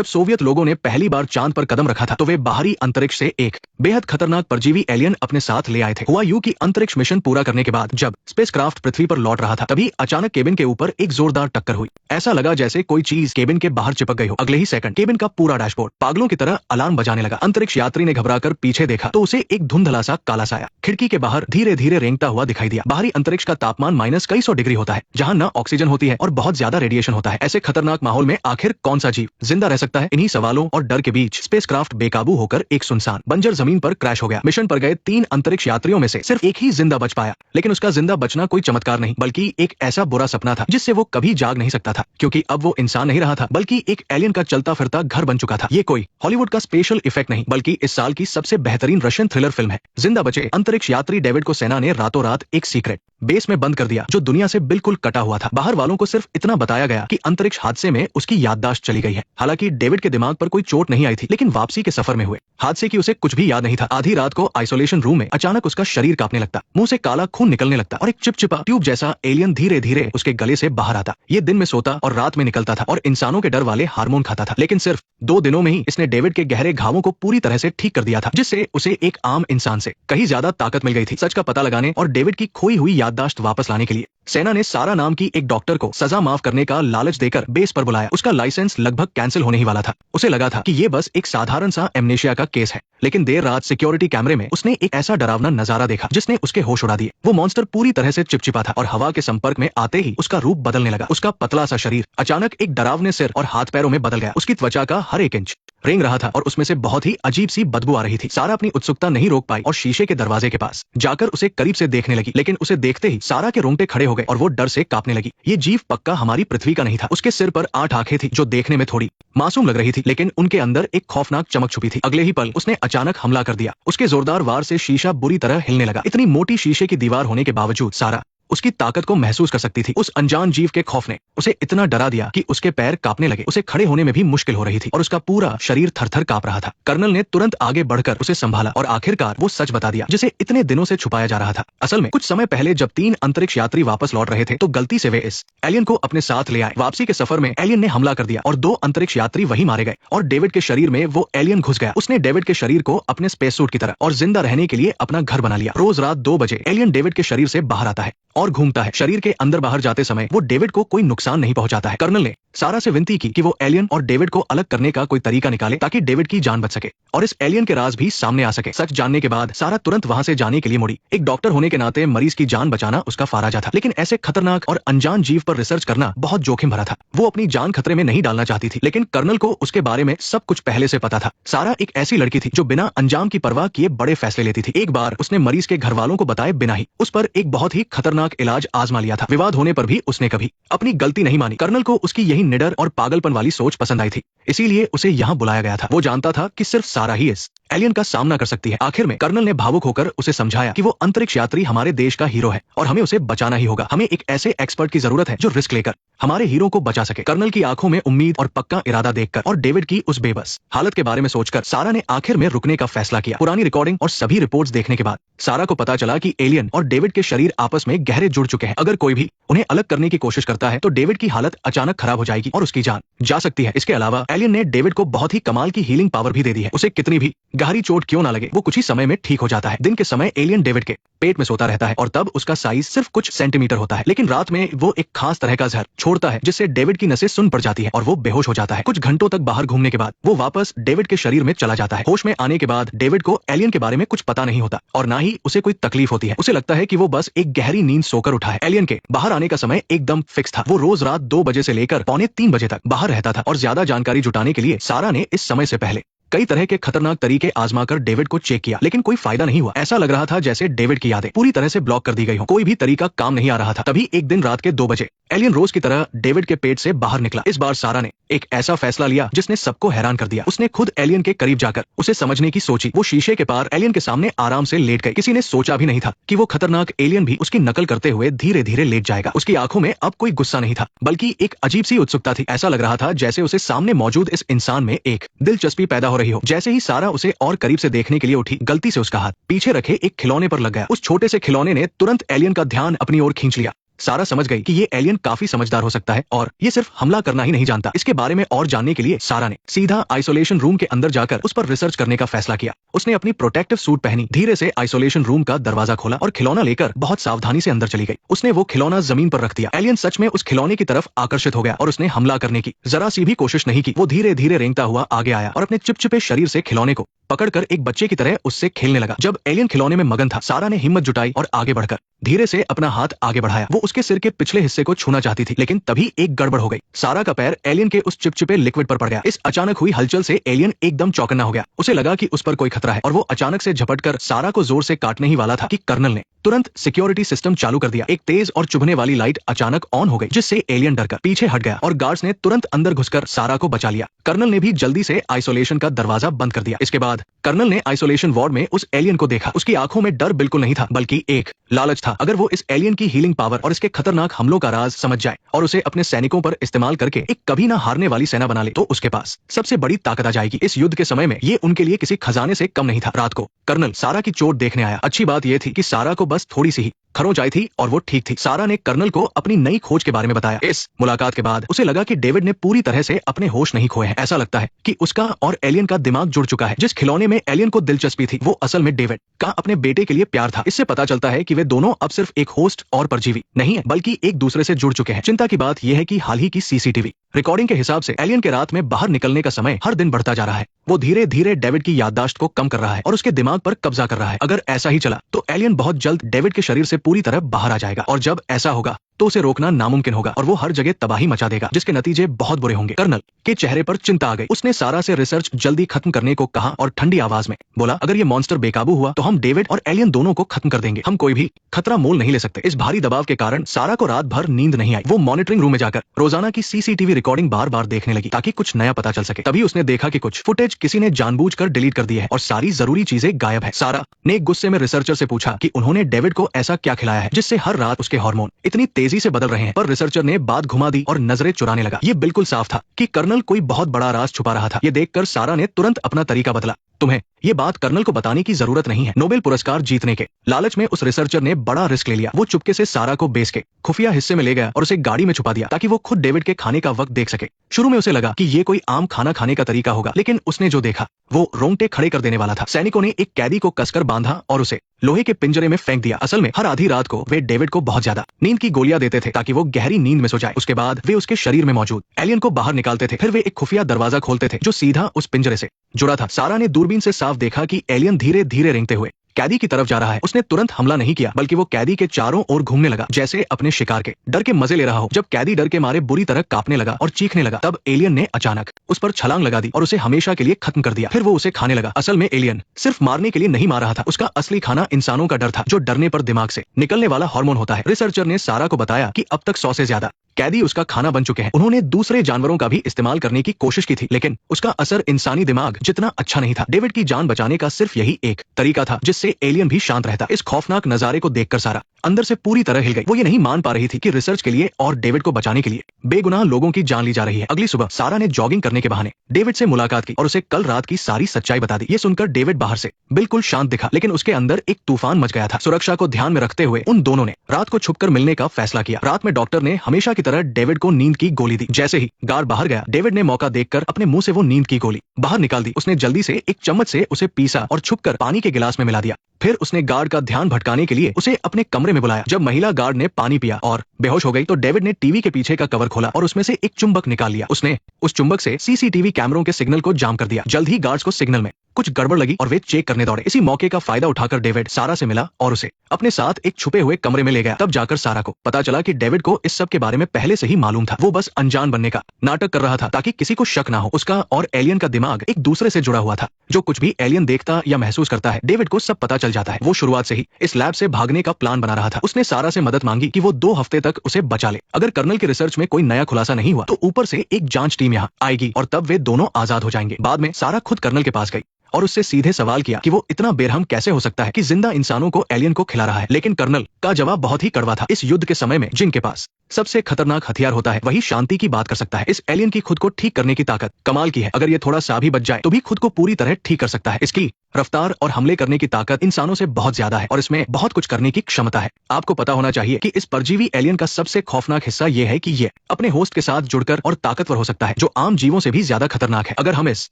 जब सोवियत लोगों ने पहली बार चांद पर कदम रखा था तो वे बाहरी अंतरिक्ष से एक बेहद खतरनाक परजीवी एलियन अपने साथ ले आए थे। हुआ यूं कि अंतरिक्ष मिशन पूरा करने के बाद जब स्पेसक्राफ्ट पृथ्वी पर लौट रहा था तभी अचानक केबिन के ऊपर एक जोरदार टक्कर हुई। ऐसा लगा जैसे कोई चीज केबिन के बाहर चिपक गई हो। अगले ही सेकंड केबिन का पूरा डैशबोर्ड पागलों की तरह अलार्म बजाने लगा। अंतरिक्ष यात्री ने घबराकर पीछे देखा तो उसे एक धुंधला सा काला साया खिड़की के बाहर धीरे धीरे रेंगता हुआ दिखाई दिया। बाहरी अंतरिक्ष का तापमान माइनस कई सौ डिग्री होता है, जहाँ न ऑक्सीजन होती है और बहुत ज्यादा रेडिएशन होता है। ऐसे खतरनाक माहौल में आखिर कौन सा जीव जिंदा रह सकता है? इन्हीं सवालों और डर के बीच स्पेसक्राफ्ट बेकाबू होकर एक सुनसान बंजर जमीन पर क्रैश हो गया। मिशन पर गए 3 अंतरिक्ष यात्रियों में से सिर्फ एक ही जिंदा बच पाया, लेकिन उसका जिंदा बचना कोई चमत्कार नहीं बल्कि एक ऐसा बुरा सपना था जिससे वो कभी जाग नहीं सकता था, क्योंकि अब वो इंसान नहीं रहा था बल्कि एक एलियन का चलता फिरता घर बन चुका था। ये कोई हॉलीवुड का स्पेशल इफेक्ट नहीं बल्कि इस साल की सबसे बेहतरीन रशियन थ्रिलर फिल्म है। जिंदा बचे अंतरिक्ष यात्री डेविड को सेना ने रातों रात एक सीक्रेट बेस में बंद कर दिया जो दुनिया से बिल्कुल कटा हुआ था। बाहर वालों को सिर्फ इतना बताया गया कि अंतरिक्ष हादसे में उसकी याददाश्त चली गई है। हालांकि डेविड के दिमाग पर कोई चोट नहीं आई थी, लेकिन वापसी के सफर में हुए हादसे की उसे कुछ भी याद नहीं था। आधी रात को आइसोलेशन रूम में अचानक उसका शरीर कांपने लगता, मुंह से काला खून निकलने लगता और एक चिपचिपा ट्यूब जैसा एलियन धीरे धीरे उसके गले से बाहर आता। ये दिन में सोता और रात में निकलता था और इंसानों के डर वाले हार्मोन खाता था, लेकिन सिर्फ 2 दिनों में ही इसने डेविड के गहरे घावों को पूरी तरह से ठीक कर दिया था, जिससे उसे एक आम इंसान से कहीं ज्यादा ताकत मिल गई थी। सच का पता लगाने और डेविड की खोई हुई याददाश्त वापस लाने के लिए सेना ने सारा नाम की एक डॉक्टर को सजा माफ करने का लालच देकर बेस पर बुलाया। उसका लाइसेंस लगभग कैंसिल होने ही वाला था। उसे लगा था कि ये बस एक साधारण सा एमनेशिया का केस है, लेकिन देर रात सिक्योरिटी कैमरे में उसने एक ऐसा डरावना नजारा देखा जिसने उसके होश उड़ा दिए। वो मॉन्स्टर पूरी तरह से चिपचिपा था और हवा के संपर्क में आते ही उसका रूप बदलने लगा। उसका पतला सा शरीर अचानक एक डरावने सिर और हाथ पैरों में बदल गया। उसकी त्वचा का हर एक इंच रेंग रहा था और उसमें से बहुत ही अजीब सी बदबू आ रही थी। सारा अपनी उत्सुकता नहीं रोक पाई और शीशे के दरवाजे के पास जाकर उसे करीब से देखने लगी, लेकिन उसे देखते ही सारा के रोंगटे खड़े हो गए और वो डर से कांपने लगी। ये जीव पक्का हमारी पृथ्वी का नहीं था। उसके सिर पर 8 आंखें थी जो देखने में थोड़ी मासूम लग रही थी, लेकिन उनके अंदर एक खौफनाक चमक छुपी थी। अगले ही पल उसने अचानक हमला कर दिया। उसके जोरदार वार से शीशा बुरी तरह हिलने लगा। इतनी मोटी शीशे की दीवार होने के बावजूद सारा उसकी ताकत को महसूस कर सकती थी। उस अनजान जीव के खौफ ने उसे इतना डरा दिया कि उसके पैर कांपने लगे। उसे खड़े होने में भी मुश्किल हो रही थी और उसका पूरा शरीर थरथर कांप रहा था। कर्नल ने तुरंत आगे बढ़कर उसे संभाला और आखिरकार वो सच बता दिया जिसे इतने दिनों से छुपाया जा रहा था। असल में कुछ समय पहले जब 3 अंतरिक्ष यात्री वापस लौट रहे थे तो गलती से वे इस एलियन को अपने साथ ले आए। वापसी के सफर में एलियन ने हमला कर दिया और 2 अंतरिक्ष यात्री वहीं मारे गए और डेविड के शरीर में वो एलियन घुस गया। उसने डेविड के शरीर को अपने स्पेस सूट की तरह और जिंदा रहने के लिए अपना घर बना लिया। रोज रात 2 बजे एलियन डेविड के शरीर से बाहर आता है और घूमता है। शरीर के अंदर बाहर जाते समय वो डेविड को कोई नुकसान नहीं पहुंचाता है। कर्नल ने सारा से विनती की कि वो एलियन और डेविड को अलग करने का कोई तरीका निकाले ताकि डेविड की जान बच सके और इस एलियन के राज भी सामने आ सके। सच जानने के बाद सारा तुरंत वहां से जाने के लिए मुड़ी। एक डॉक्टर होने के नाते मरीज की जान बचाना उसका फाराजा था, लेकिन ऐसे खतरनाक और अनजान जीव पर रिसर्च करना बहुत जोखिम भरा था। वो अपनी जान खतरे में नहीं डालना चाहती थी, लेकिन कर्नल को उसके बारे में सब कुछ पहले से पता था। सारा एक ऐसी लड़की थी जो बिना अंजाम की परवाह किए बड़े फैसले लेती थी। एक बार उसने मरीज के घर वालों को बताए बिना ही उस पर एक बहुत ही खतरनाक इलाज आजमा लिया था। विवाद होने पर भी उसने कभी अपनी गलती नहीं मानी। कर्नल को उसकी यही निडर और पागलपन वाली सोच पसंद आई थी, इसीलिए उसे यहाँ बुलाया गया था। वो जानता था कि सिर्फ सारा ही इस एलियन का सामना कर सकती है। आखिर में कर्नल ने भावुक होकर उसे समझाया कि वो अंतरिक्ष यात्री हमारे देश का हीरो है और हमें उसे बचाना ही होगा। हमें एक ऐसे एक्सपर्ट की जरूरत है जो रिस्क लेकर हमारे हीरो को बचा सके। कर्नल की आंखों में उम्मीद और पक्का इरादा देखकर और डेविड की उस बेबस हालत के बारे में सोचकर सारा ने आखिर में रुकने का फैसला किया। पुरानी रिकॉर्डिंग और सभी रिपोर्ट्स देखने के बाद सारा को पता चला कि एलियन और डेविड के शरीर आपस में गहरे जुड़ चुके हैं। अगर कोई भी उन्हें अलग करने की कोशिश करता है तो डेविड की हालत अचानक खराब हो जाएगी और उसकी जान जा सकती है। इसके अलावा एलियन ने डेविड को बहुत ही कमाल की हीलिंग पावर भी दे दी है। उसे कितनी भी गहरी चोट क्यों ना लगे वो कुछ ही समय में ठीक हो जाता है। दिन के समय एलियन डेविड के पेट में सोता रहता है और तब उसका साइज सिर्फ कुछ सेंटीमीटर होता है, लेकिन रात में वो एक खास तरह का जहर छोड़ता है जिससे डेविड की नसें सुन्न पड़ जाती है और वो बेहोश हो जाता है। कुछ घंटों तक बाहर घूमने के बाद वो वापस डेविड के शरीर में चला जाता है। होश में आने के बाद डेविड को एलियन के बारे में कुछ पता नहीं होता और ना ही उसे कोई तकलीफ होती है। उसे लगता है कि वो बस एक गहरी नींद सोकर उठा है। एलियन के बाहर आने का समय एकदम फिक्स था। वो रोज रात 2 बजे से लेकर पौने 3 बजे तक बाहर रहता था और ज्यादा जानकारी जुटाने के लिए सारा ने इस समय से पहले कई तरह के खतरनाक तरीके आजमाकर डेविड को चेक किया, लेकिन कोई फायदा नहीं हुआ। ऐसा लग रहा था जैसे डेविड की यादें पूरी तरह से ब्लॉक कर दी गई हो। कोई भी तरीका काम नहीं आ रहा था। तभी एक दिन रात के 2 बजे एलियन रोज की तरह डेविड के पेट से बाहर निकला। इस बार सारा ने एक ऐसा फैसला लिया जिसने सबको हैरान कर दिया। उसने खुद एलियन के करीब जाकर उसे समझने की सोची। वो शीशे के पार एलियन के सामने आराम से लेट गई। किसी ने सोचा भी नहीं था कि वो खतरनाक एलियन भी उसकी नकल करते हुए धीरे धीरे लेट जाएगा। उसकी आंखों में अब कोई गुस्सा नहीं था बल्कि एक अजीब सी उत्सुकता थी। ऐसा लग रहा था जैसे उसे सामने मौजूद इस इंसान में एक दिलचस्पी पैदा हो रही हो। जैसे ही सारा उसे और करीब से देखने के लिए उठी, गलती से उसका हाथ पीछे रखे एक खिलौने पर लग गया। उस छोटे से खिलौने ने तुरंत एलियन का ध्यान अपनी ओर खींच लिया। सारा समझ गई कि ये एलियन काफी समझदार हो सकता है और ये सिर्फ हमला करना ही नहीं जानता। इसके बारे में और जानने के लिए सारा ने सीधा आइसोलेशन रूम के अंदर जाकर उस पर रिसर्च करने का फैसला किया। उसने अपनी प्रोटेक्टिव सूट पहनी, धीरे से आइसोलेशन रूम का दरवाजा खोला और खिलौना लेकर बहुत सावधानी से अंदर चली गई। उसने वो खिलौना जमीन पर रख दिया। एलियन सच में उस खिलौने की तरफ आकर्षित हो गया और उसने हमला करने की जरा सी भी कोशिश नहीं की। वो धीरे धीरे रेंगता हुआ आगे आया और अपने चिपचिपे शरीर से खिलौने को पकड़कर एक बच्चे की तरह उससे खेलने लगा। जब एलियन खिलौने में मगन था, सारा ने हिम्मत जुटाई और आगे बढ़कर धीरे से अपना हाथ आगे बढ़ाया। वो उसके सिर के पिछले हिस्से को छूना चाहती थी, लेकिन तभी एक गड़बड़ हो गई। सारा का पैर एलियन के उस चिपचिपे लिक्विड पर पड़ गया। इस अचानक हुई हलचल से एलियन एकदम चौकन्ना हो गया। उसे लगा कि उस पर कोई खतरा है और वो अचानक से झपटकर सारा को जोर से काटने ही वाला था कि कर्नल ने तुरंत सिक्योरिटी सिस्टम चालू कर दिया। एक तेज और चुभने वाली लाइट अचानक ऑन हो गई, जिससे एलियन डरकर पीछे हट गया और गार्ड्स ने तुरंत अंदर घुसकर सारा को बचा लिया। कर्नल ने भी जल्दी से आइसोलेशन का दरवाजा बंद कर दिया। इसके बाद कर्नल ने आइसोलेशन वार्ड में उस एलियन को देखा। उसकी आंखों में डर बिल्कुल नहीं था, बल्कि एक लालच था। अगर वो इस एलियन की हीलिंग पावर और इसके खतरनाक हमलों का राज समझ जाए और उसे अपने सैनिकों पर इस्तेमाल करके एक कभी ना हारने वाली सेना बना ले, तो उसके पास सबसे बड़ी ताकत आ जाएगी। इस युद्ध के समय में ये उनके लिए किसी खजाने से कम नहीं था। रात को कर्नल सारा की चोट देखने आया। अच्छी बात यह थी कि सारा को बस थोड़ी सी ही खरोंच आई थी और वो ठीक थी। सारा ने कर्नल को अपनी नई खोज के बारे में बताया। इस मुलाकात के बाद उसे लगा कि डेविड ने पूरी तरह से अपने होश नहीं खोए हैं। ऐसा लगता है कि उसका और एलियन का दिमाग जुड़ चुका है। जिस खिलौने में एलियन को दिलचस्पी थी, वो असल में डेविड का अपने बेटे के लिए प्यार था। इससे पता चलता है कि वे दोनों अब सिर्फ एक होस्ट और परजीवी नहीं है, बल्कि एक दूसरे से जुड़ चुके हैं। चिंता की बात यह है कि हाल ही की सीसीटीवी रिकॉर्डिंग के हिसाब से एलियन के रात में बाहर निकलने का समय हर दिन बढ़ता जा रहा है। वो धीरे धीरे डेविड की याददाश्त को कम कर रहा है और उसके दिमाग पर कब्जा कर रहा है। अगर ऐसा ही चला तो एलियन बहुत जल्द डेविड के शरीर से पूरी तरह बाहर आ जाएगा और जब ऐसा होगा तो उसे रोकना नामुमकिन होगा और वो हर जगह तबाही मचा देगा, जिसके नतीजे बहुत बुरे होंगे। कर्नल के चेहरे पर चिंता आ गई। उसने सारा से रिसर्च जल्दी खत्म करने को कहा और ठंडी आवाज में बोला, अगर ये मॉन्स्टर बेकाबू हुआ तो हम डेविड और एलियन दोनों को खत्म कर देंगे। हम कोई भी खतरा मोल नहीं ले सकते। इस भारी दबाव के कारण सारा को रात भर नींद नहीं आई। वो मॉनिटरिंग रूम में जाकर रोजाना की सीसीटीवी रिकॉर्डिंग बार बार देखने लगी ताकि कुछ नया पता चल सके। तभी उसने देखा कि कुछ फुटेज किसी ने जानबूझकर डिलीट कर दी है और सारी जरूरी चीजें गायब है। सारा ने गुस्से में रिसर्चर से पूछा कि उन्होंने डेविड को ऐसा क्या खिलाया है जिससे हर रात उसके हार्मोन इतनी तेजी से बदल रहे हैं। पर रिसर्चर ने बात घुमा दी और नजरें चुराने लगा। ये बिल्कुल साफ था कि कर्नल कोई बहुत बड़ा राज छुपा रहा था। ये देखकर सारा ने तुरंत अपना तरीका बदला। तुम्हें ये बात कर्नल को बताने की जरूरत नहीं है। नोबेल पुरस्कार जीतने के लालच में उस रिसर्चर ने बड़ा रिस्क ले लिया। वो चुपके से सारा को बेस के खुफिया हिस्से में ले गया और उसे गाड़ी में छुपा दिया ताकि वो खुद डेविड के खाने का वक्त देख सके। शुरू में उसे लगा कि ये कोई आम खाना खाने का तरीका होगा, लेकिन उसने जो देखा वो रोंगटे खड़े कर देने वाला था। सैनिकों ने एक कैदी को कसकर बांधा और उसे लोहे के पिंजरे में फेंक दिया। असल में हर आधी रात को वे डेविड को बहुत ज्यादा नींद की गोलियां देते थे ताकि वो गहरी नींद में सो जाए। उसके बाद वे उसके शरीर में मौजूद एलियन को बाहर निकालते थे। फिर वे एक खुफिया दरवाजा खोलते थे जो सीधा उस पिंजरे से जुड़ा था। सारा ने दूरबीन से साफ देखा कि एलियन धीरे धीरे रेंगते हुए कैदी की तरफ जा रहा है। उसने तुरंत हमला नहीं किया, बल्कि वो कैदी के चारों ओर घूमने लगा जैसे अपने शिकार के डर के मजे ले रहा हो। जब कैदी डर के मारे बुरी तरह कांपने लगा और चीखने लगा, तब एलियन ने अचानक उस पर छलांग लगा दी और उसे हमेशा के लिए खत्म कर दिया। फिर वो उसे खाने लगा। असल में एलियन सिर्फ मारने के लिए नहीं मार रहा था। उसका असली खाना इंसानों का डर था, जो डरने पर दिमाग से निकलने वाला हार्मोन होता है। रिसर्चर ने सारा को बताया कि अब तक 100 से ज्यादा कैदी उसका खाना बन चुके हैं। उन्होंने दूसरे जानवरों का भी इस्तेमाल करने की कोशिश की थी, लेकिन उसका असर इंसानी दिमाग जितना अच्छा नहीं था। डेविड की जान बचाने का सिर्फ यही एक तरीका था जिससे एलियन भी शांत रहता। इस खौफनाक नजारे को देखकर सारा अंदर से पूरी तरह हिल गई। वो ये नहीं मान पा रही थी कि रिसर्च के लिए और डेविड को बचाने के लिए बेगुनाह लोगों की जान ली जा रही है। अगली सुबह सारा ने जॉगिंग करने के बहाने डेविड से मुलाकात की और उसे कल रात की सारी सच्चाई बता दी। ये सुनकर डेविड बाहर से बिल्कुल शांत दिखा, लेकिन उसके अंदर एक तूफान मच गया था। सुरक्षा को ध्यान में रखते हुए उन दोनों ने रात को छुपकर मिलने का फैसला किया। रात में डॉक्टर ने हमेशा की तरह डेविड को नींद की गोली दी। जैसे ही गार्ड बाहर गया, डेविड ने मौका देखकर अपने मुंह से वो नींद की गोली बाहर निकाल दी। उसने जल्दी से एक चम्मच से उसे पीसा और छुपकर पानी के गिलास में मिला दिया। फिर उसने गार्ड का ध्यान भटकाने के लिए उसे अपने कमरे में बुलाया। जब महिला गार्ड ने पानी पिया और बेहोश हो गई, तो डेविड ने टीवी के पीछे का कवर खोला और उसमें से एक चुंबक निकाल लिया। उसने उस चुंबक से सीसीटीवी कैमरों के सिग्नल को जाम कर दिया। जल्द ही गार्ड्स को सिग्नल में कुछ गड़बड़ लगी और वे चेक करने दौड़े। इसी मौके का फायदा उठाकर डेविड सारा से मिला और उसे अपने साथ एक छुपे हुए कमरे में ले गया। तब जाकर सारा को पता चला कि डेविड को इस सब के बारे में पहले से ही मालूम था। वो बस अनजान बनने का नाटक कर रहा था ताकि किसी को शक ना हो। उसका और एलियन का दिमाग एक दूसरे से जुड़ा हुआ था। जो कुछ भी एलियन देखता या महसूस करता है, डेविड को सब पता चल जाता है। वो शुरुआत से ही इस लैब से भागने का प्लान बना रहा था। उसने सारा से मदद मांगी कि वो 2 हफ्ते तक उसे बचा ले। अगर कर्नल की रिसर्च में कोई नया खुलासा नहीं हुआ तो ऊपर से एक जांच टीम यहाँ आएगी और तब वे दोनों आजाद हो जाएंगे। बाद में सारा खुद कर्नल के पास गई और उससे सीधे सवाल किया कि वो इतना बेरहम कैसे हो सकता है कि जिंदा इंसानों को एलियन को खिला रहा है। लेकिन कर्नल का जवाब बहुत ही कड़वा था। इस युद्ध के समय में जिनके पास सबसे खतरनाक हथियार होता है वही शांति की बात कर सकता है। इस एलियन की खुद को ठीक करने की ताकत कमाल की है। अगर ये थोड़ा सा भी बच जाए तो भी खुद को पूरी तरह ठीक कर सकता है। इसकी रफ्तार और हमले करने की ताकत इंसानों से बहुत ज्यादा है और इसमें बहुत कुछ करने की क्षमता है। आपको पता होना चाहिए कि इस परजीवी एलियन का सबसे खौफनाक हिस्सा ये है कि ये अपने होस्ट के साथ जुड़कर और ताकतवर हो सकता है, जो आम जीवों से भी ज्यादा खतरनाक है। अगर हम इस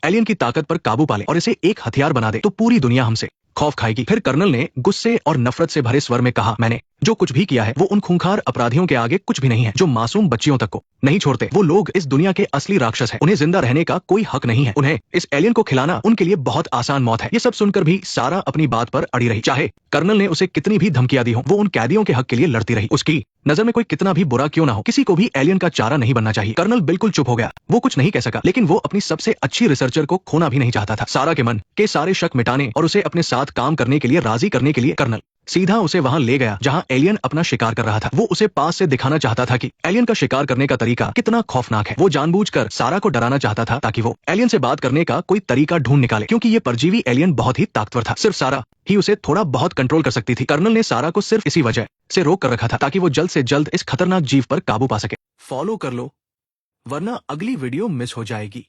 एलियन की ताकत पर काबू पा लें और इसे एक हथियार बना दे तो पूरी दुनिया हमसे खौफ खाएगी। फिर कर्नल ने गुस्से और नफरत से भरे स्वर में कहा, मैंने जो कुछ भी किया है वो उन खूंखार अपराधियों के आगे कुछ भी नहीं है जो मासूम बच्चियों तक को नहीं छोड़ते। वो लोग इस दुनिया के असली राक्षस हैं। उन्हें जिंदा रहने का कोई हक नहीं है। उन्हें इस एलियन को खिलाना उनके लिए बहुत आसान मौत है। ये सब सुनकर भी सारा अपनी बात पर अड़ी रही। चाहे कर्नल ने उसे कितनी भी धमकियां दी हो, वो उन कैदियों के हक के लिए लड़ती रही। उसकी नजर में कोई कितना भी बुरा क्यों ना हो, किसी को भी एलियन का चारा नहीं बनना चाहिए। कर्नल बिल्कुल चुप हो गया। वो कुछ नहीं कह सका, लेकिन वो अपनी सबसे अच्छी रिसर्चर को खोना भी नहीं चाहता था। सारा के मन के सारे शक मिटाने और उसे अपने साथ काम करने के लिए राजी करने के लिए कर्नल सीधा उसे वहां ले गया जहां एलियन अपना शिकार कर रहा था। वो उसे पास से दिखाना चाहता था कि एलियन का शिकार करने का तरीका कितना खौफनाक है। वो जानबूझकर सारा को डराना चाहता था ताकि वो एलियन से बात करने का कोई तरीका ढूंढ निकाले, क्योंकि ये परजीवी एलियन बहुत ही ताकतवर था। सिर्फ सारा ही उसे थोड़ा बहुत कंट्रोल कर सकती थी। कर्नल ने सारा को सिर्फ इसी वजह से रोक कर रखा था ताकि वो जल्द से जल्द इस खतरनाक जीव पर काबू पा सके। फॉलो कर लो वरना अगली वीडियो मिस हो जाएगी।